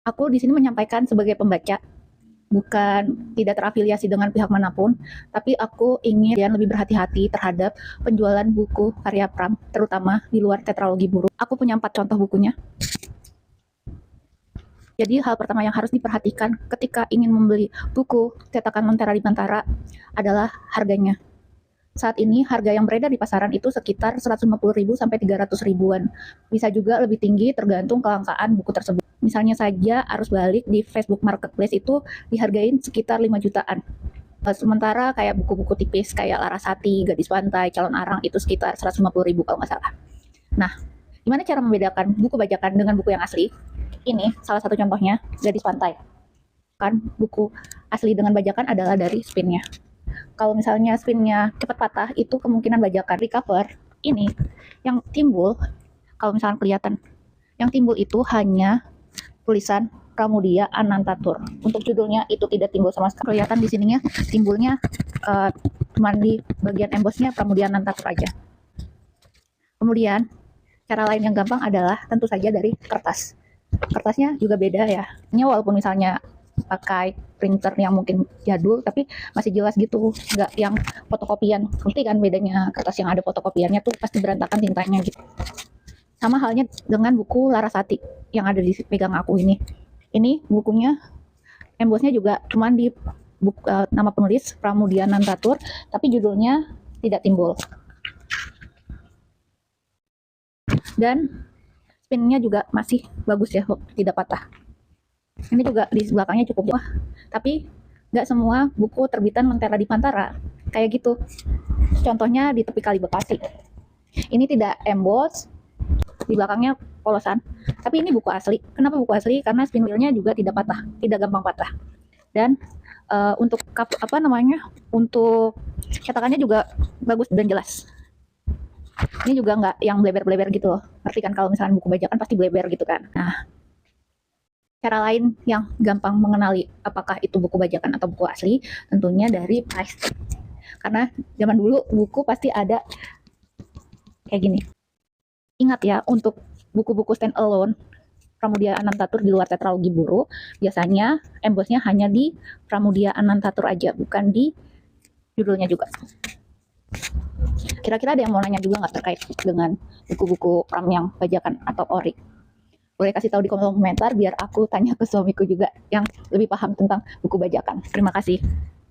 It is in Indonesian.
Aku di sini menyampaikan sebagai pembaca, bukan tidak terafiliasi dengan pihak manapun, tapi aku ingin lebih berhati-hati terhadap penjualan buku karya Pram, terutama di luar tetralogi Buruk. Aku punya 4 contoh bukunya. Jadi hal pertama yang harus diperhatikan ketika ingin membeli buku cetakan Montera di Bantara adalah harganya. Saat ini harga yang beredar di pasaran itu sekitar 150.000 sampai 300.000-an. Bisa juga lebih tinggi tergantung kelangkaan buku tersebut. Misalnya saja arus balik di Facebook Marketplace itu dihargain sekitar 5 jutaan. Sementara kayak buku-buku tipis kayak Larasati, Gadis Pantai, Calon Arang itu sekitar 150.000 kalau nggak salah. Nah, gimana cara membedakan buku bajakan dengan buku yang asli? Ini salah satu contohnya, Gadis Pantai. Kan buku asli dengan bajakan adalah dari spinnya. Kalau misalnya spinnya cepat patah, itu kemungkinan bajakan. Di cover ini yang timbul, kalau misalnya kelihatan, yang timbul itu hanya tulisan Pramudia Anantatur. Untuk judulnya itu tidak timbul sama sekali. Kelihatan di sininya timbulnya cuma di bagian embossnya Pramudia Anantatur aja. Kemudian cara lain yang gampang adalah tentu saja dari kertas. Kertasnya juga beda ya. Ini walaupun misalnya pakai printer yang mungkin jadul tapi masih jelas gitu, nggak yang fotokopian. Ngerti kan bedanya kertas yang ada fotokopiannya tuh pasti berantakan tintanya gitu. Sama halnya dengan buku Larasati yang ada di pegang aku ini. Ini bukunya embossnya juga cuman di nama penulis Pramudia Anantatur, tapi judulnya tidak timbul. Dan spinnya juga masih bagus ya, tidak patah. Ini juga di belakangnya cukup wah, tapi nggak semua buku terbitan Montera di Bantara kayak gitu. Contohnya di tepi Kali Bekasi. Ini tidak emboss, di belakangnya polosan. Tapi ini buku asli. Kenapa buku asli? Karena spin wheelnya juga tidak patah, tidak gampang patah. Dan untuk untuk cetakannya juga bagus dan jelas. Ini juga nggak yang bleber-bleber gitu loh. Ngerti kan kalau misalnya buku bajakan pasti bleber gitu kan. Nah, cara lain yang gampang mengenali apakah itu buku bajakan atau buku asli tentunya dari price tag. Karena zaman dulu buku pasti ada kayak gini. Ingat ya, untuk buku-buku stand alone Pramudia Anantatur di luar tetralogi Buru, biasanya embossnya hanya di Pramudia Anantatur aja, bukan di judulnya juga. Kira-kira ada yang mau nanya juga nggak terkait dengan buku-buku Pram yang bajakan atau ori? Boleh kasih tahu di kolom komentar biar aku tanya ke suamiku juga yang lebih paham tentang buku bajakan. Terima kasih.